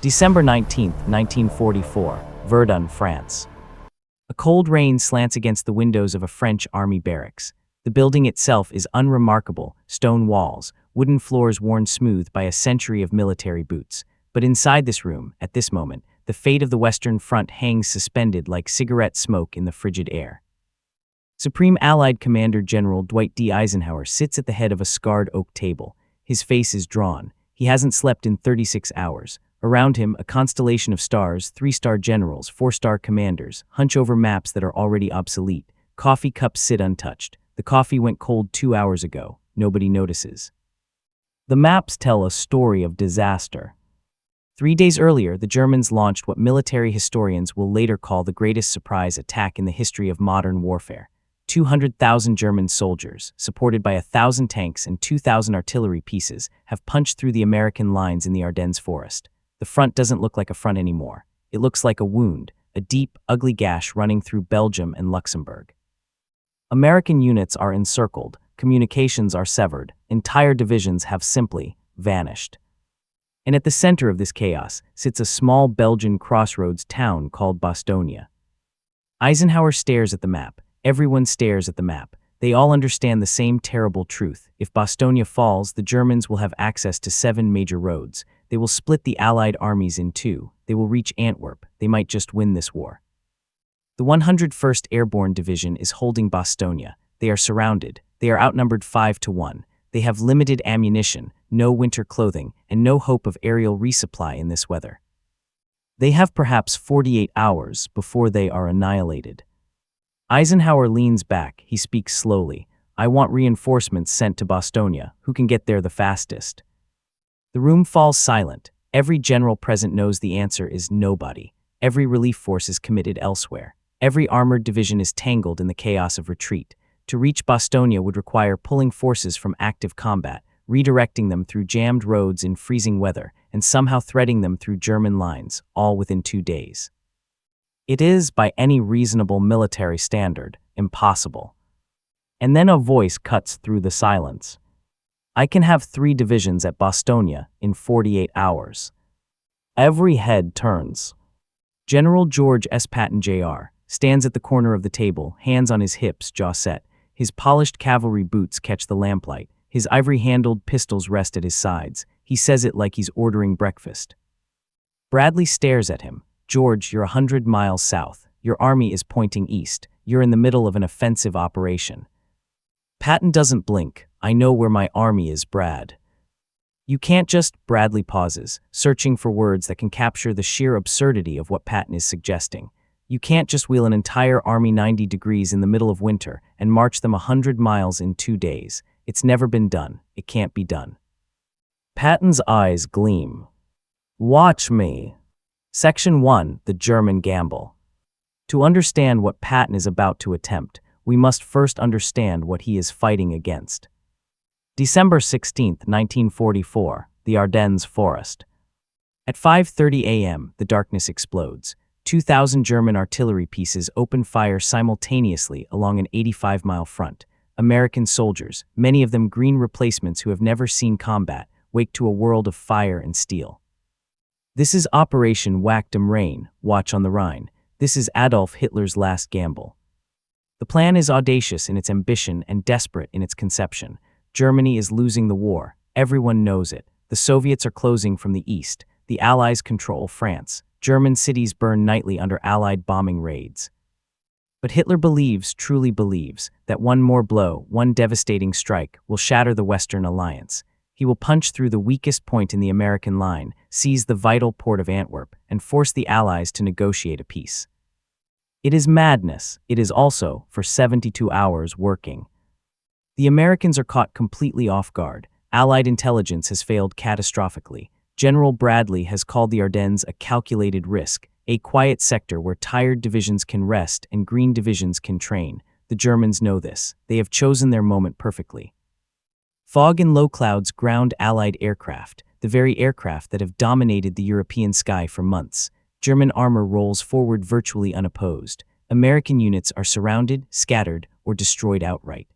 December 19th, 1944, Verdun, France. A cold rain slants against the windows of a French army barracks. The building itself is unremarkable, stone walls, wooden floors worn smooth by a century of military boots. But inside this room, at this moment, the fate of the Western Front hangs suspended like cigarette smoke in the frigid air. Supreme Allied Commander General Dwight D. Eisenhower sits at the head of a scarred oak table. His face is drawn. He hasn't slept in 36 hours. Around him, a constellation of stars, 3-star generals, 4-star commanders, hunch over maps that are already obsolete. Coffee cups sit untouched. The coffee went cold 2 hours ago. Nobody notices. The maps tell a story of disaster. 3 days earlier, the Germans launched what military historians will later call the greatest surprise attack in the history of modern warfare. 200,000 German soldiers, supported by 1,000 tanks and 2,000 artillery pieces, have punched through the American lines in the Ardennes forest. The front doesn't look like a front anymore. It looks like a wound, a deep, ugly gash running through Belgium and Luxembourg. American units are encircled, communications are severed, entire divisions have simply vanished. And at the center of this chaos sits a small Belgian crossroads town called Bastogne. Eisenhower stares at the map. Everyone stares at the map. They all understand the same terrible truth. If Bastogne falls, the Germans will have access to 7 major roads. They will split the Allied armies in 2. They will reach Antwerp. They might just win this war. The 101st Airborne Division is holding Bastogne. They are surrounded. They are outnumbered 5-1. They have limited ammunition, no winter clothing, and no hope of aerial resupply in this weather. They have perhaps 48 hours before they are annihilated. Eisenhower leans back. He speaks slowly. I want reinforcements sent to Bastogne. Who can get there the fastest? The room falls silent. Every general present knows the answer is nobody. Every relief force is committed elsewhere. Every armored division is tangled in the chaos of retreat. To reach Bastogne would require pulling forces from active combat, redirecting them through jammed roads in freezing weather, and somehow threading them through German lines, all within 2 days. It is, by any reasonable military standard, impossible. And then a voice cuts through the silence. I can have 3 divisions at Bastogne in 48 hours. Every head turns. General George S. Patton, Jr., stands at the corner of the table, hands on his hips, jaw set. His polished cavalry boots catch the lamplight. His ivory-handled pistols rest at his sides. He says it like he's ordering breakfast. Bradley stares at him. George, you're 100 miles south. Your army is pointing east. You're in the middle of an offensive operation. Patton doesn't blink. I know where my army is, Brad. You can't just, Bradley pauses, searching for words that can capture the sheer absurdity of what Patton is suggesting. You can't just wheel an entire army 90 degrees in the middle of winter and march them 100 miles in 2 days. It's never been done. It can't be done. Patton's eyes gleam. Watch me. Section 1, The German Gamble. To understand what Patton is about to attempt, we must first understand what he is fighting against. December 16, 1944, the Ardennes Forest. At 5:30 a.m., the darkness explodes. 2,000 German artillery pieces open fire simultaneously along an 85-mile front. American soldiers, many of them green replacements who have never seen combat, wake to a world of fire and steel. This is Operation Whack 'em Rain, Watch on the Rhine. This is Adolf Hitler's last gamble. The plan is audacious in its ambition and desperate in its conception. Germany is losing the war. Everyone knows it. The Soviets are closing from the east. The Allies control France. German cities burn nightly under Allied bombing raids. But Hitler believes, truly believes, that one more blow, one devastating strike, will shatter the Western alliance. He will punch through the weakest point in the American line, seize the vital port of Antwerp, and force the Allies to negotiate a peace. It is madness. It is also, for 72 hours, working. The Americans are caught completely off guard. Allied intelligence has failed catastrophically. General Bradley has called the Ardennes a calculated risk, a quiet sector where tired divisions can rest and green divisions can train. The Germans know this. They have chosen their moment perfectly. Fog and low clouds ground Allied aircraft, the very aircraft that have dominated the European sky for months. German armor rolls forward virtually unopposed. American units are surrounded, scattered, or destroyed outright.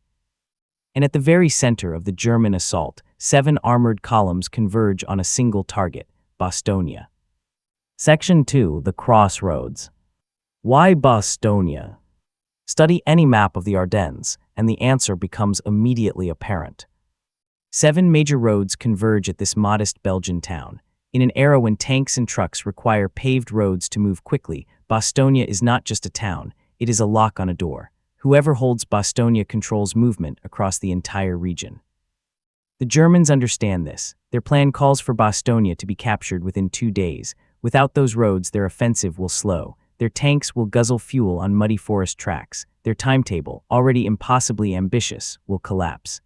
And at the very center of the German assault, 7 armored columns converge on a single target, Bastogne. Section 2. The Crossroads. Why Bastogne? Study any map of the Ardennes, and the answer becomes immediately apparent. 7 major roads converge at this modest Belgian town. In an era when tanks and trucks require paved roads to move quickly, Bastogne is not just a town, it is a lock on a door. Whoever holds Bastogne controls movement across the entire region. The Germans understand this. Their plan calls for Bastogne to be captured within 2 days. Without those roads, their offensive will slow. Their tanks will guzzle fuel on muddy forest tracks. Their timetable, already impossibly ambitious, will collapse.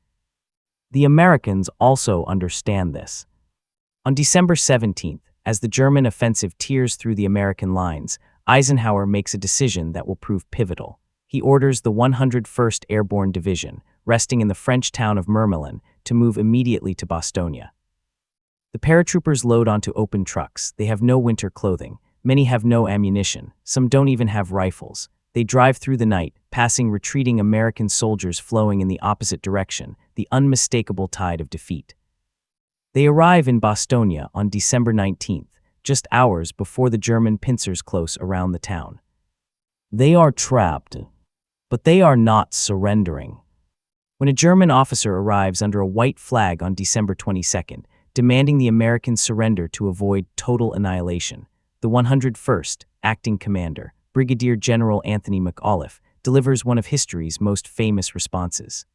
The Americans also understand this. On December 17th, as the German offensive tears through the American lines, Eisenhower makes a decision that will prove pivotal. He orders the 101st Airborne Division, resting in the French town of Mermelin, to move immediately to Bastogne. The paratroopers load onto open trucks. They have no winter clothing. Many have no ammunition. Some don't even have rifles. They drive through the night, passing retreating American soldiers flowing in the opposite direction, the unmistakable tide of defeat. They arrive in Bastogne on December 19th, just hours before the German pincers close around the town. They are trapped, but they are not surrendering. When a German officer arrives under a white flag on December 22nd, demanding the Americans surrender to avoid total annihilation, the 101st, acting commander, Brigadier General Anthony McAuliffe, delivers one of history's most famous responses.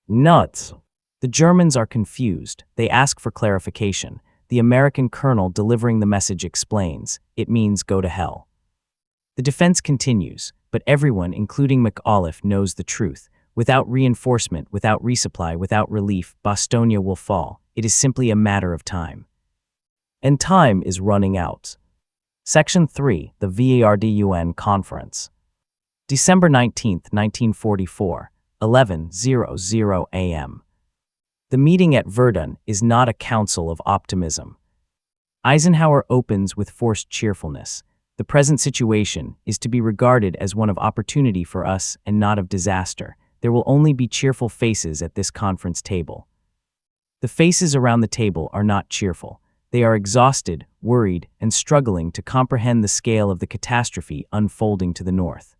Nuts! The Germans are confused. They ask for clarification. The American colonel delivering the message explains, it means go to hell. The defense continues, but everyone, including McAuliffe, knows the truth. Without reinforcement, without resupply, without relief, Bastogne will fall. It is simply a matter of time. And time is running out. Section 3. The VARDUN Conference. December 19, 1944, 11:00 a.m. The meeting at Verdun is not a council of optimism. Eisenhower opens with forced cheerfulness. The present situation is to be regarded as one of opportunity for us and not of disaster. There will only be cheerful faces at this conference table. The faces around the table are not cheerful. They are exhausted, worried, and struggling to comprehend the scale of the catastrophe unfolding to the north.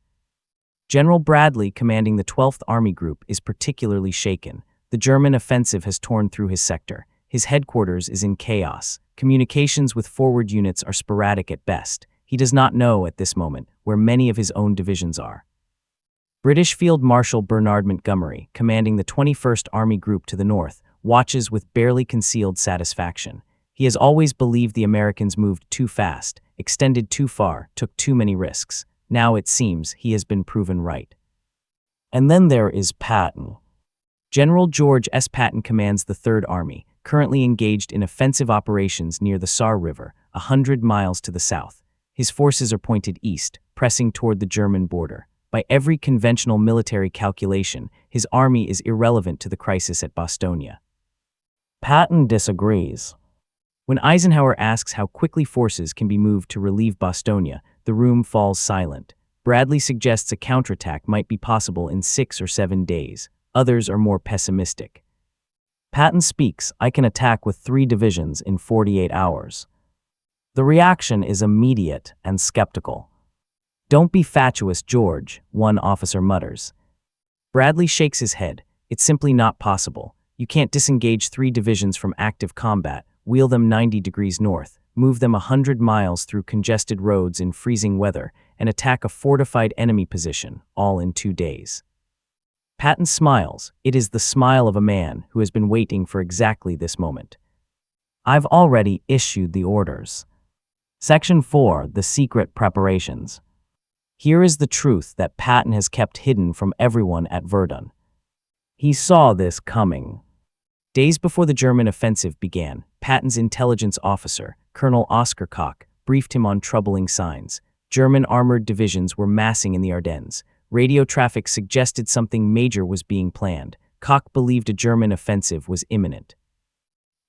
General Bradley, commanding the 12th Army Group, is particularly shaken. The German offensive has torn through his sector. His headquarters is in chaos. Communications with forward units are sporadic at best. He does not know at this moment where many of his own divisions are. British Field Marshal Bernard Montgomery, commanding the 21st Army Group to the north, watches with barely concealed satisfaction. He has always believed the Americans moved too fast, extended too far, took too many risks. Now it seems he has been proven right. And then there is Patton. General George S. Patton commands the 3rd Army, currently engaged in offensive operations near the Saar River, 100 miles to the south. His forces are pointed east, pressing toward the German border. By every conventional military calculation, his army is irrelevant to the crisis at Bastogne. Patton disagrees. When Eisenhower asks how quickly forces can be moved to relieve Bastogne, the room falls silent. Bradley suggests a counterattack might be possible in 6 or 7 days. Others are more pessimistic. Patton speaks, I can attack with 3 divisions in 48 hours. The reaction is immediate and skeptical. Don't be fatuous, George, one officer mutters. Bradley shakes his head. It's simply not possible. You can't disengage 3 divisions from active combat, wheel them 90 degrees north, move them 100 miles through congested roads in freezing weather, and attack a fortified enemy position, all in 2 days. Patton smiles. It is the smile of a man who has been waiting for exactly this moment. I've already issued the orders. Section 4. The Secret Preparations. Here is the truth that Patton has kept hidden from everyone at Verdun. He saw this coming. Days before the German offensive began, Patton's intelligence officer, Colonel Oskar Koch, briefed him on troubling signs. German armored divisions were massing in the Ardennes. Radio traffic suggested something major was being planned. Koch believed a German offensive was imminent.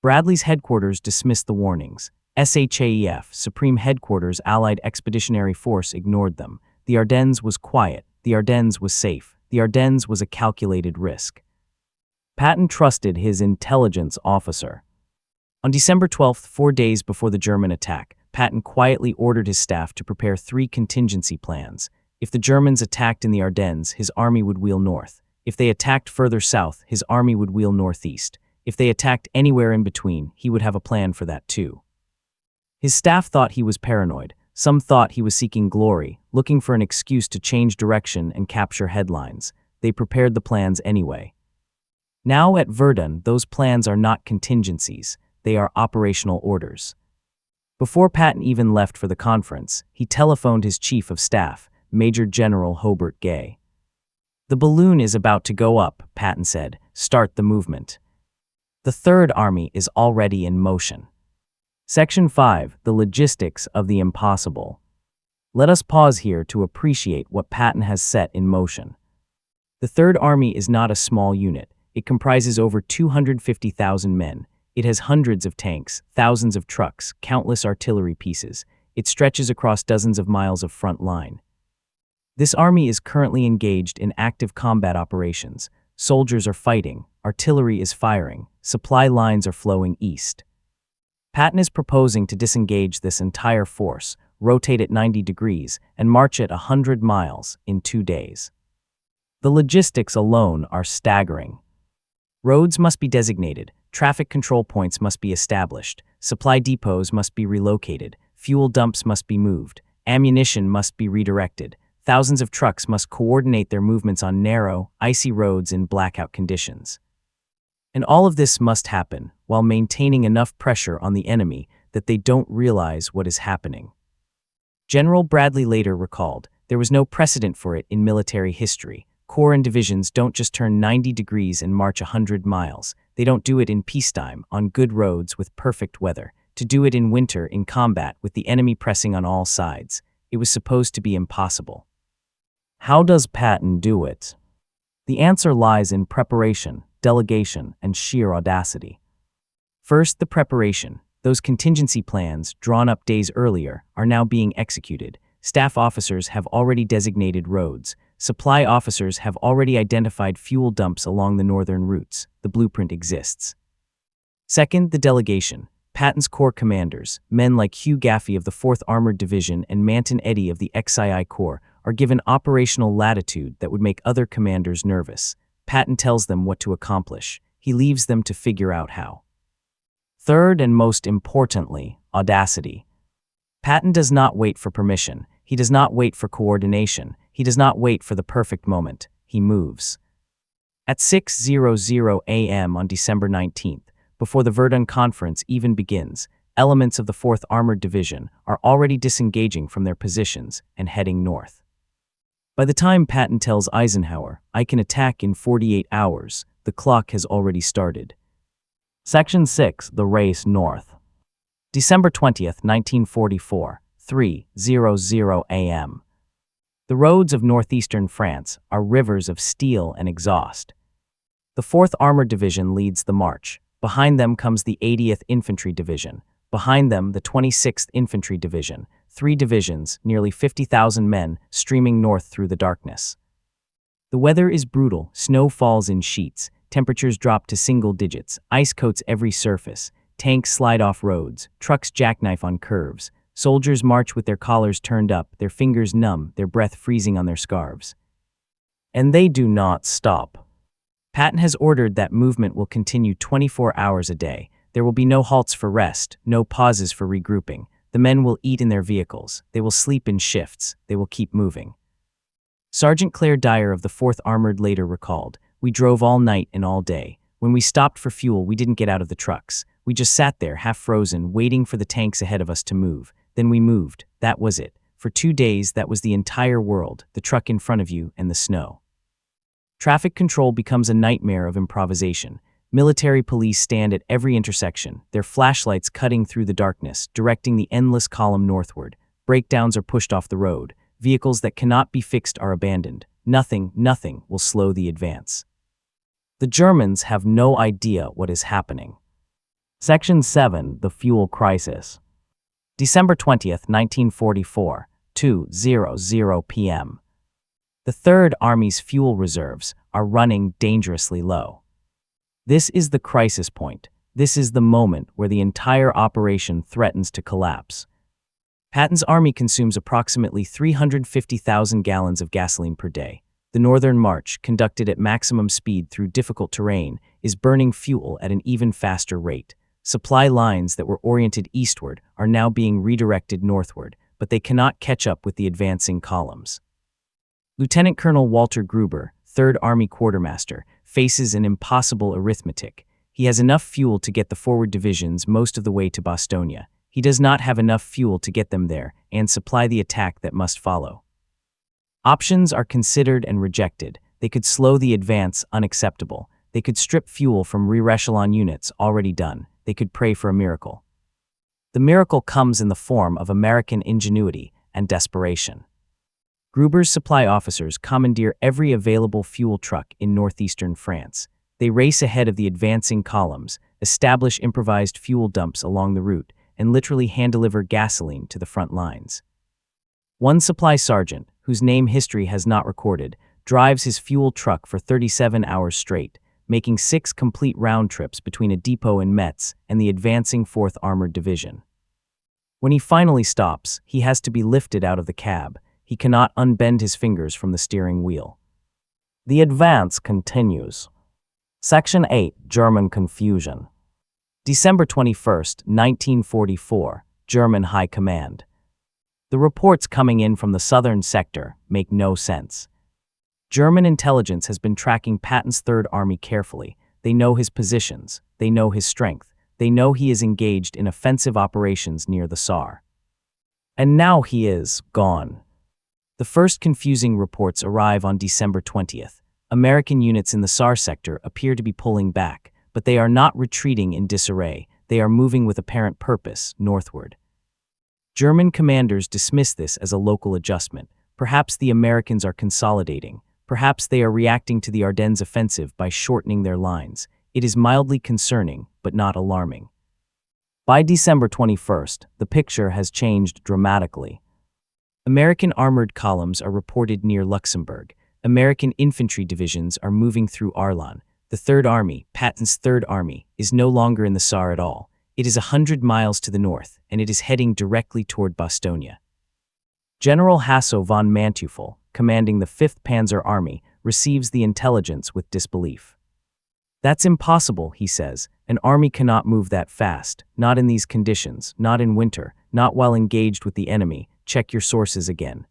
Bradley's headquarters dismissed the warnings. SHAEF, Supreme Headquarters Allied Expeditionary Force, ignored them. The Ardennes was quiet. The Ardennes was safe. The Ardennes was a calculated risk. Patton trusted his intelligence officer. On December 12, 4 days before the German attack, Patton quietly ordered his staff to prepare 3 contingency plans. If the Germans attacked in the Ardennes, his army would wheel north. If they attacked further south, his army would wheel northeast. If they attacked anywhere in between, he would have a plan for that too. His staff thought he was paranoid. Some thought he was seeking glory, looking for an excuse to change direction and capture headlines. They prepared the plans anyway. Now at Verdun, those plans are not contingencies. They are operational orders. Before Patton even left for the conference, he telephoned his chief of staff, Major General Hobart Gay. "The balloon is about to go up," Patton said. "Start the movement." The Third Army is already in motion. Section 5. The Logistics of the Impossible. Let us pause here to appreciate what Patton has set in motion. The Third Army is not a small unit. It comprises over 250,000 men. It has hundreds of tanks, thousands of trucks, countless artillery pieces. It stretches across dozens of miles of front line. This army is currently engaged in active combat operations. Soldiers are fighting, artillery is firing, supply lines are flowing east. Patton is proposing to disengage this entire force, rotate at 90 degrees, and march at 100 miles in 2 days. The logistics alone are staggering. Roads must be designated, traffic control points must be established, supply depots must be relocated, fuel dumps must be moved, ammunition must be redirected. Thousands of trucks must coordinate their movements on narrow, icy roads in blackout conditions. And all of this must happen while maintaining enough pressure on the enemy that they don't realize what is happening. General Bradley later recalled, "There was no precedent for it in military history. Corps and divisions don't just turn 90 degrees and march 100 miles. They don't do it in peacetime, on good roads with perfect weather. To do it in winter, in combat, with the enemy pressing on all sides. It was supposed to be impossible." How does Patton do it? The answer lies in preparation, delegation, and sheer audacity. First, the preparation. Those contingency plans, drawn up days earlier, are now being executed. Staff officers have already designated roads. Supply officers have already identified fuel dumps along the northern routes. The blueprint exists. Second, the delegation. Patton's corps commanders, men like Hugh Gaffey of the 4th Armored Division and Manton Eddy of the XII Corps, are given operational latitude that would make other commanders nervous. Patton tells them what to accomplish. He leaves them to figure out how. Third, and most importantly, audacity. Patton does not wait for permission. He does not wait for coordination. He does not wait for the perfect moment. He moves. At 6:00 a.m. on December 19th, before the Verdun Conference even begins, elements of the 4th Armored Division are already disengaging from their positions and heading north. By the time Patton tells Eisenhower, "I can attack in 48 hours," the clock has already started. Section 6. The Race North. December 20th, 1944, 3:00 a.m. The roads of northeastern France are rivers of steel and exhaust. The 4th Armored Division leads the march. Behind them comes the 80th Infantry Division. Behind them, the 26th Infantry Division. 3 divisions, nearly 50,000 men, streaming north through the darkness. The weather is brutal. Snow falls in sheets. Temperatures drop to single digits. Ice coats every surface. Tanks slide off roads. Trucks jackknife on curves. Soldiers march with their collars turned up, their fingers numb, their breath freezing on their scarves. And they do not stop. Patton has ordered that movement will continue 24 hours a day. There will be no halts for rest, no pauses for regrouping. The men will eat in their vehicles. They will sleep in shifts. They will keep moving. Sergeant Claire Dyer of the 4th Armored later recalled, "We drove all night and all day. When we stopped for fuel, we didn't get out of the trucks. We just sat there, half frozen, waiting for the tanks ahead of us to move. Then we moved. That was it. For 2 days, that was the entire world, the truck in front of you and the snow." Traffic control becomes a nightmare of improvisation. Military police stand at every intersection, their flashlights cutting through the darkness, directing the endless column northward. Breakdowns are pushed off the road. Vehicles that cannot be fixed are abandoned. Nothing will slow the advance. The Germans have no idea what is happening. Section 7. The Fuel Crisis. December 20th, 1944, 2:00 p.m. The Third Army's fuel reserves are running dangerously low. This is the crisis point. This is the moment where the entire operation threatens to collapse. Patton's army consumes approximately 350,000 gallons of gasoline per day. The Northern March, conducted at maximum speed through difficult terrain, is burning fuel at an even faster rate. Supply lines that were oriented eastward are now being redirected northward, but they cannot catch up with the advancing columns. Lieutenant Colonel Walter Gruber, 3rd Army Quartermaster, faces an impossible arithmetic. He has enough fuel to get the forward divisions most of the way to Bastogne. He does not have enough fuel to get them there and supply the attack that must follow. Options are considered and rejected. They could slow the advance, unacceptable. They could strip fuel from re-echelon units, already done. They could pray for a miracle. The miracle comes in the form of American ingenuity and desperation. Gruber's supply officers commandeer every available fuel truck in northeastern France. They race ahead of the advancing columns, establish improvised fuel dumps along the route, and literally hand-deliver gasoline to the front lines. One supply sergeant, whose name history has not recorded, drives his fuel truck for 37 hours straight, making 6 complete round trips between a depot in Metz and the advancing 4th Armored Division. When he finally stops, he has to be lifted out of the cab. He cannot unbend his fingers from the steering wheel. The advance continues. Section 8. German Confusion. December 21, 1944, German High Command. The reports coming in from the southern sector make no sense. German intelligence has been tracking Patton's 3rd Army carefully. They know his positions. They know his strength. They know he is engaged in offensive operations near the Saar. And now he is gone. The first confusing reports arrive on December 20th. American units in the Saar sector appear to be pulling back, but they are not retreating in disarray. They are moving with apparent purpose northward. German commanders dismiss this as a local adjustment. Perhaps the Americans are consolidating. Perhaps they are reacting to the Ardennes offensive by shortening their lines. It is mildly concerning, but not alarming. By December 21st, the picture has changed dramatically. American armored columns are reported near Luxembourg. American infantry divisions are moving through Arlon. The 3rd Army, Patton's 3rd Army, is no longer in the Saar at all. It is 100 miles to the north, and it is heading directly toward Bastogne. General Hasso von Manteuffel, commanding the 5th Panzer Army, receives the intelligence with disbelief. "That's impossible," he says. "An army cannot move that fast, not in these conditions, not in winter, not while engaged with the enemy. Check your sources again."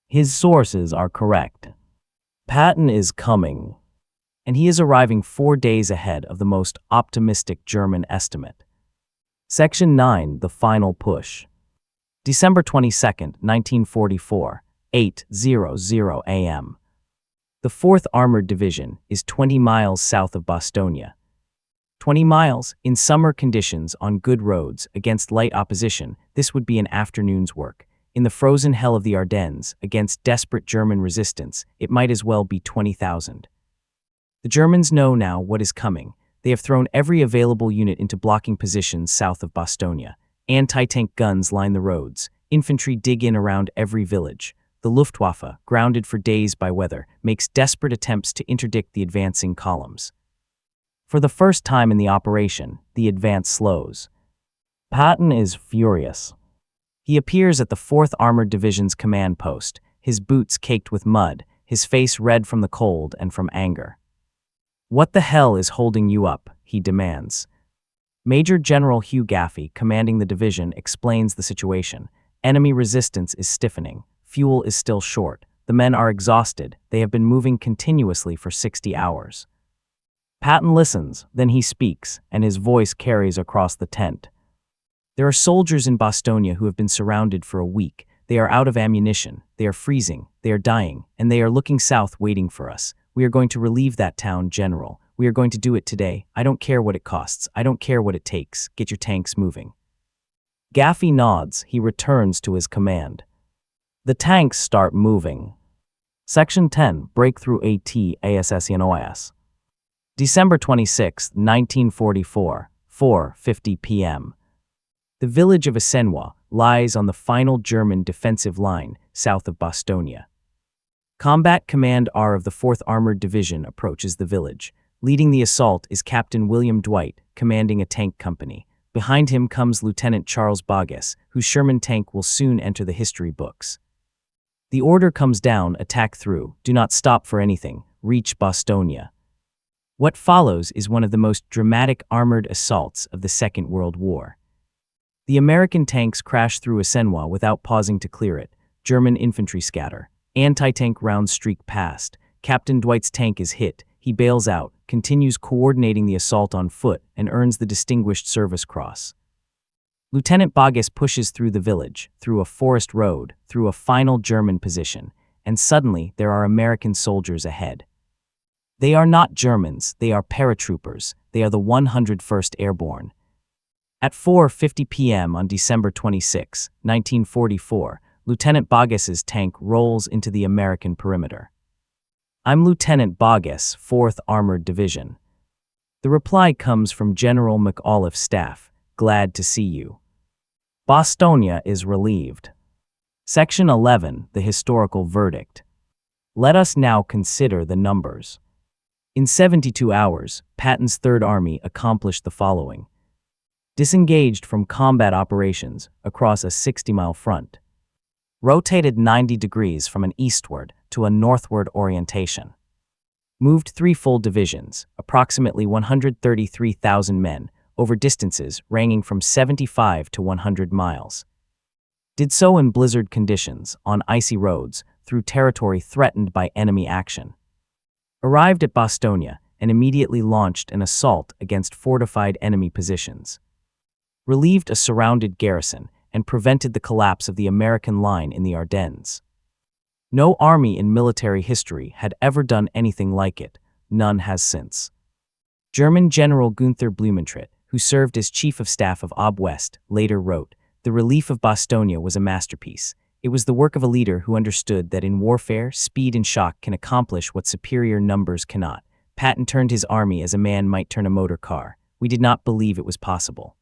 His sources are correct. Patton is coming, and he is arriving 4 days ahead of the most optimistic German estimate. Section 9. The Final Push. December 22, 1944, 8:00 a.m. The 4th Armored Division is 20 miles south of Bastogne. 20 miles, in summer conditions on good roads, against light opposition, this would be an afternoon's work. In the frozen hell of the Ardennes, against desperate German resistance, it might as well be 20,000. The Germans know now what is coming. They have thrown every available unit into blocking positions south of Bastogne. Anti-tank guns line the roads. Infantry dig in around every village. The Luftwaffe, grounded for days by weather, makes desperate attempts to interdict the advancing columns. For the first time in the operation, the advance slows. Patton is furious. He appears at the 4th Armored Division's command post, his boots caked with mud, his face red from the cold and from anger. "What the hell is holding you up?" he demands. Major General Hugh Gaffey, commanding the division, explains the situation. Enemy resistance is stiffening. Fuel is still short. The men are exhausted. They have been moving continuously for 60 hours. Patton listens, then he speaks, and his voice carries across the tent. "There are soldiers in Bastogne who have been surrounded for a week. They are out of ammunition. They are freezing. They are dying, and they are looking south waiting for us. We are going to relieve that town, General. We are going to do it today. I don't care what it costs. I don't care what it takes. Get your tanks moving." Gaffey nods. He returns to his command. The tanks start moving. Section 10. Breakthrough AT-ASSNOS. December 26, 1944, 4:50 p.m. The village of Assenois lies on the final German defensive line south of Bastogne. Combat Command R of the 4th Armored Division approaches the village. Leading the assault is Captain William Dwight, commanding a tank company. Behind him comes Lieutenant Charles Boggess, whose Sherman tank will soon enter the history books. The order comes down, attack through, do not stop for anything, reach Bostonia. What follows is one of the most dramatic armored assaults of the Second World War. The American tanks crash through Assenois without pausing to clear it. German infantry scatter. Anti-tank rounds streak past. Captain Dwight's tank is hit. He bails out, continues coordinating the assault on foot, and earns the Distinguished Service Cross. Lieutenant Boggess pushes through the village, through a forest road, through a final German position, and suddenly there are American soldiers ahead. They are not Germans, they are paratroopers. They are the 101st Airborne. At 4:50 p.m. on December 26, 1944, Lieutenant Boggess's tank rolls into the American perimeter. "I'm Lieutenant Boggess, 4th Armored Division." The reply comes from General McAuliffe's staff, "Glad to see you." Bostonia is relieved. Section 11, the historical verdict. Let us now consider the numbers. In 72 hours, Patton's Third Army accomplished the following. Disengaged from combat operations across a 60-mile front. Rotated 90 degrees from an eastward to a northward orientation. Moved 3 full divisions, approximately 133,000 men, over distances ranging from 75 to 100 miles. Did so in blizzard conditions, on icy roads, through territory threatened by enemy action. Arrived at Bostonia and immediately launched an assault against fortified enemy positions. Relieved a surrounded garrison and prevented the collapse of the American line in the Ardennes. No army in military history had ever done anything like it. None has since. German General Günther Blumentritt, who served as Chief of Staff of Ob West, later wrote, "The relief of Bostonia was a masterpiece. It was the work of a leader who understood that in warfare, speed and shock can accomplish what superior numbers cannot. Patton turned his army as a man might turn a motor car. We did not believe it was possible."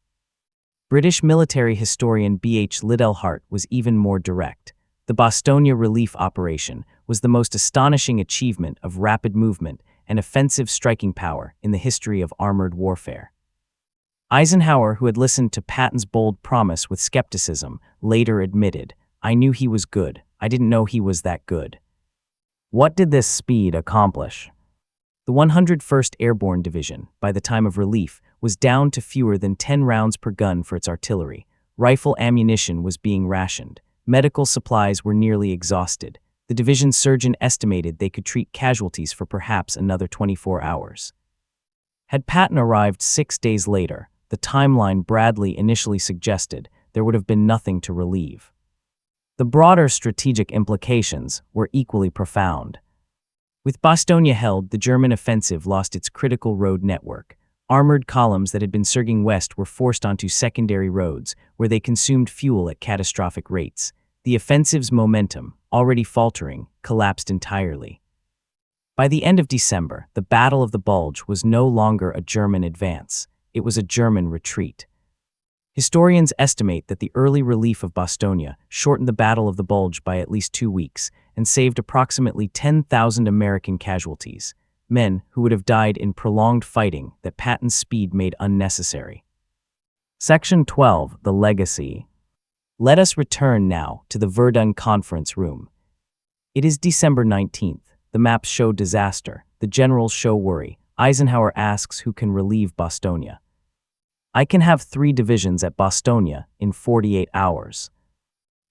British military historian B.H. Liddell Hart was even more direct. The Bostonia relief operation was the most astonishing achievement of rapid movement and offensive striking power in the history of armored warfare. Eisenhower, who had listened to Patton's bold promise with skepticism, later admitted, "I knew he was good. I didn't know he was that good." What did this speed accomplish? The 101st Airborne Division, by the time of relief, was down to fewer than 10 rounds per gun for its artillery. Rifle ammunition was being rationed. Medical supplies were nearly exhausted. The division's surgeon estimated they could treat casualties for perhaps another 24 hours. Had Patton arrived 6 days later, the timeline Bradley initially suggested, there would have been nothing to relieve. The broader strategic implications were equally profound. With Bostonia held, the German offensive lost its critical road network. Armored columns that had been surging west were forced onto secondary roads, where they consumed fuel at catastrophic rates. The offensive's momentum, already faltering, collapsed entirely. By the end of December, the Battle of the Bulge was no longer a German advance. It was a German retreat. Historians estimate that the early relief of Bostonia shortened the Battle of the Bulge by at least 2 weeks and saved approximately 10,000 American casualties, men who would have died in prolonged fighting that Patton's speed made unnecessary. Section 12, the legacy. Let us return now to the Verdun conference room. It is December 19th. The maps show disaster. The generals show worry. Eisenhower asks who can relieve Bostonia. "I can have 3 divisions at Bostonia in 48 hours.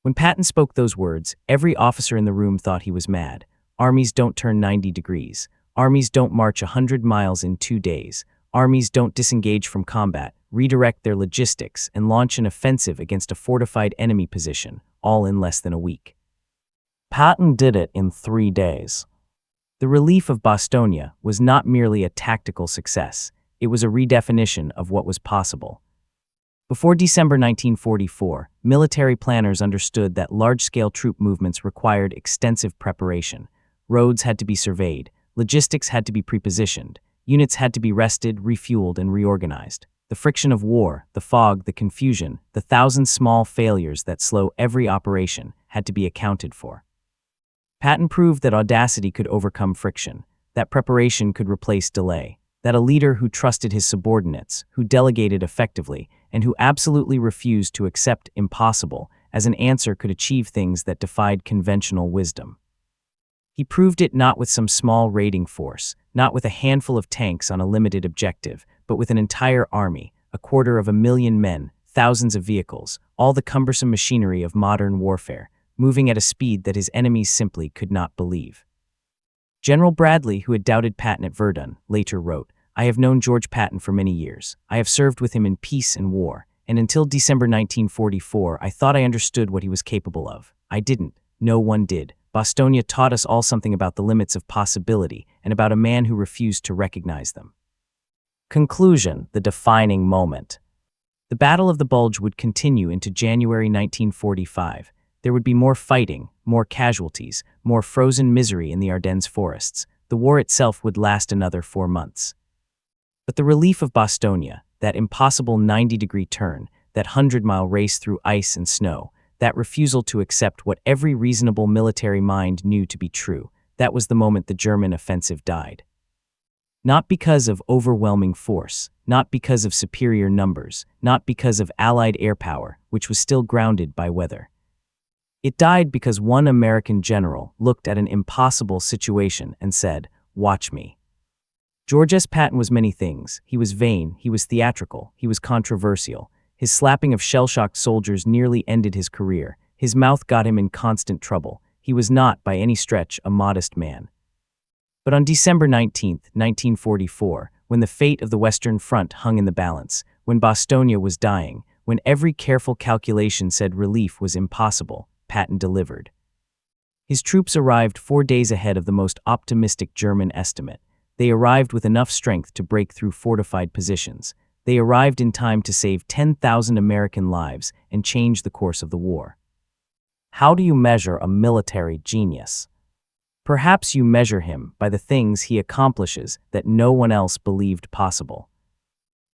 When Patton spoke those words, every officer in the room thought he was mad. Armies don't turn 90 degrees. Armies don't march 100 miles in 2 days. Armies don't disengage from combat, redirect their logistics, and launch an offensive against a fortified enemy position, all in less than a week. Patton did it in 3 days. The relief of Bostonia was not merely a tactical success. It was a redefinition of what was possible. Before December 1944, military planners understood that large-scale troop movements required extensive preparation. Roads had to be surveyed, logistics had to be prepositioned, units had to be rested, refueled, and reorganized. The friction of war, the fog, the confusion, the thousand small failures that slow every operation had to be accounted for. Patton proved that audacity could overcome friction, that preparation could replace delay, that a leader who trusted his subordinates, who delegated effectively, and who absolutely refused to accept impossible as an answer could achieve things that defied conventional wisdom. He proved it not with some small raiding force, not with a handful of tanks on a limited objective, but with an entire army, 250,000 men, thousands of vehicles, all the cumbersome machinery of modern warfare, moving at a speed that his enemies simply could not believe. General Bradley, who had doubted Patton at Verdun, later wrote, "I have known George Patton for many years. I have served with him in peace and war, and until December 1944 I thought I understood what he was capable of. I didn't. No one did. Bastogne taught us all something about the limits of possibility and about a man who refused to recognize them." Conclusion: the defining moment. The Battle of the Bulge would continue into January 1945. There would be more fighting, more casualties, more frozen misery in the Ardennes forests. The war itself would last another 4 months. But the relief of Bastogne, that impossible 90-degree turn, that 100-mile race through ice and snow, that refusal to accept what every reasonable military mind knew to be true, that was the moment the German offensive died. Not because of overwhelming force, not because of superior numbers, not because of Allied air power, which was still grounded by weather. It died because one American general looked at an impossible situation and said, "Watch me." George S. Patton was many things. He was vain, he was theatrical, he was controversial. His slapping of shell-shocked soldiers nearly ended his career. His mouth got him in constant trouble. He was not, by any stretch, a modest man. But on December 19, 1944, when the fate of the Western Front hung in the balance, when Bastogne was dying, when every careful calculation said relief was impossible, Patton delivered. His troops arrived 4 days ahead of the most optimistic German estimate. They arrived with enough strength to break through fortified positions. They arrived in time to save 10,000 American lives and change the course of the war. How do you measure a military genius? Perhaps you measure him by the things he accomplishes that no one else believed possible.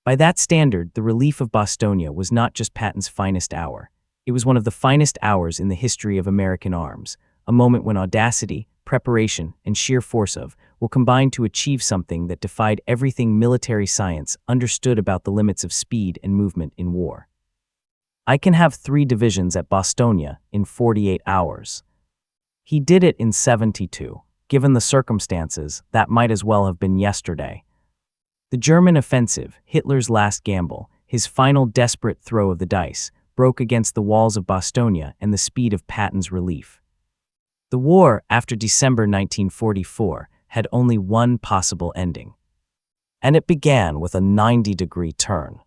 By that standard, the relief of Bastogne was not just Patton's finest hour. It was one of the finest hours in the history of American arms, a moment when audacity, preparation, and sheer force will combine to achieve something that defied everything military science understood about the limits of speed and movement in war. I can have 3 divisions at Bastogne in 48 hours. He did it in 72. Given the circumstances, that might as well have been yesterday. The German offensive, Hitler's last gamble, his final desperate throw of the dice, broke against the walls of Bastogne and the speed of Patton's relief. The war, after December 1944, had only one possible ending. And it began with a 90-degree turn.